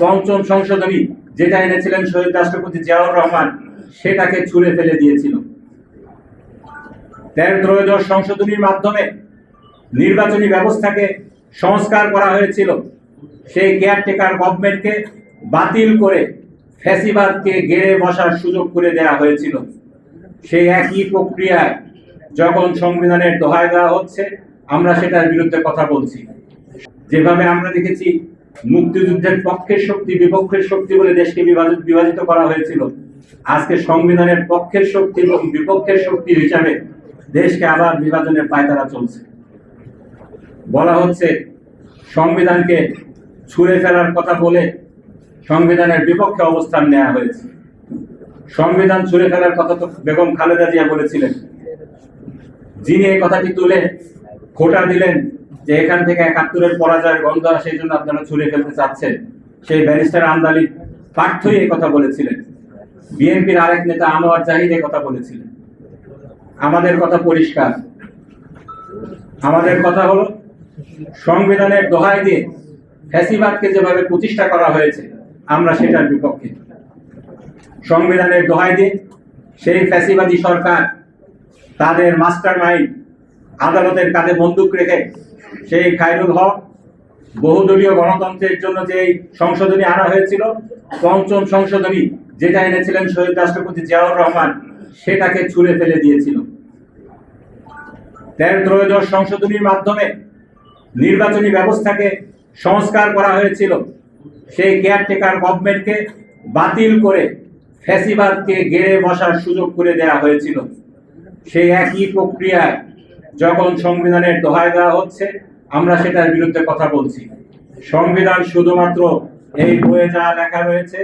পঞ্চম সংশোধনী যেটা এনেছিলেন শহীদ রাষ্ট্রপতি জিয়াউর রহমান সেটাকে ছুঁড়ে ফেলে দিয়েছিল। ত্রয়োদশ সংশোধনীর মাধ্যমে নির্বাচনী ব্যবস্থাকে সংস্কার করা হয়েছিল। সেই কেয়ারটেকার গভর্নমেন্টকে বাতিল করে ফ্যাসিবাদকে গেড়ে বসার সুযোগ করে দেওয়া হয়েছিল। সেই একই প্রক্রিয়ায় যখন সংবিধানের দোহাই দেওয়া হচ্ছে, আমরা সেটার বিরুদ্ধে কথা বলছি। যেভাবে আমরা দেখেছি মুক্তিযুদ্ধের পক্ষের শক্তি বিপক্ষের শক্তি বলে দেশকে বিভাজিত করা হয়েছিল, আজকে সংবিধানের পক্ষের শক্তি এবং বিপক্ষের শক্তি হিসাবে দেশকে আবার বিভাজনের পায়তারা চলছে। বলা হচ্ছে সংবিধানকে ছুঁড়ে ফেলার কথা বলে সংবিধানের বিপক্ষে অবস্থান নেওয়া হয়েছে। সংবিধান ছুঁড়ে ফেলার কথা তো বেগম খালেদা জিয়া বলেছিলেন, যিনি এই কথাটি তুলে খোঁটা দিলেন যে এখান থেকে ৭১-এর পরাজয়ের গন্ধ সেই জন্য আপনারা ছুঁড়ে ফেলতে চাচ্ছেন। সেই ব্যারিস্টার আমদালি পার্থই এই কথা বলেছিলেন। বিএনপির আরেক নেতা আনোয়ার জাহিদ এই কথা বলেছিলেন। আমাদের কথা পরিষ্কার, আমাদের কথা হলো সংবিধানের দোহাই দিয়ে ফ্যাসিবাদকে যেভাবে প্রতিষ্ঠা করা হয়েছে আমরা সেটার বিপক্ষে। সংবিধানের দোহাই দিয়ে সেই ফ্যাসিবাদী সরকার তাদের মাস্টার মাইন্ড আদালতের কাঁধে বন্দুক রেখে সেই খায়রুল হক বহুদলীয় গণতন্ত্রের জন্য যে সংশোধনী আনা হয়েছিল, পঞ্চম সংশোধনী যেটা এনেছিলেন শহীদ রাষ্ট্রপতি জিয়াউর রহমান, সেটাকে ছুঁড়ে ফেলে দিয়েছিল। ত্রয়োদশ সংশোধনীর মাধ্যমে নির্বাচনী ব্যবস্থাকে সংস্কার করা হয়েছিল। সেই কেয়ারটেকার গভর্নমেন্টকে বাতিল করে ফ্যাসিবাদকে গেড়ে বসার সুযোগ করে দেওয়া হয়েছিল। সেই একই প্রক্রিয়ায় যখন সংবিধানের দোহাই দেওয়া হচ্ছে, আমরা সেটার বিরুদ্ধে কথা বলছি। সংবিধান শুধুমাত্র এই বইয়ে যা লেখা রয়েছে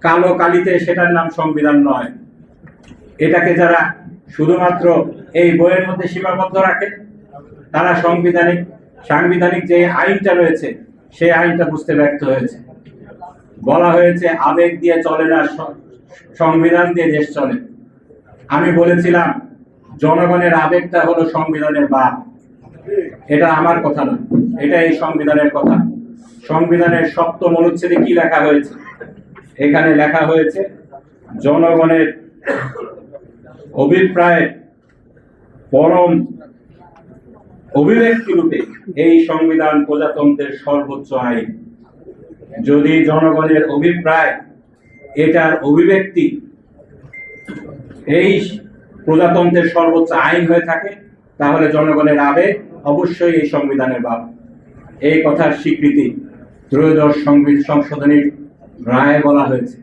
কালো কালিতে, সেটার নাম সংবিধান নয়। এটাকে যারা শুধুমাত্র এই বইয়ের মধ্যে সীমাবদ্ধ রাখে, তারা সাংবিধানিক যে আইনটা রয়েছে সেই আইনটা বুঝতে ব্যর্থ হয়েছে। বলা হয়েছে আবেগ দিয়ে চলে না, সংবিধান দিয়ে দেশ চলে। আমি বলেছিলাম জনগণের আবেগটা হলো সংবিধানের বাপ। এটা আমার কথা না, এটা এই সংবিধানের কথা। সংবিধানের ৭ম অনুচ্ছেদে কি লেখা হয়েছে? এখানে লেখা হয়েছে জনগণের অভিপ্রায় পরম অভিব্যক্তি রূপে এই সংবিধান প্রজাতন্ত্রের সর্বোচ্চ আইন। যদি জনগণের অভিপ্রায় এটার অভিব্যক্তি এই প্রজাতন্ত্রের সর্বোচ্চ আইন হয়ে থাকে, তাহলে জনগণের আবেগ অবশ্যই এই সংবিধানের বাপ। এই কথার স্বীকৃতি ত্রয়োদশ সংশোধনীর রায়ে বলা হয়েছে।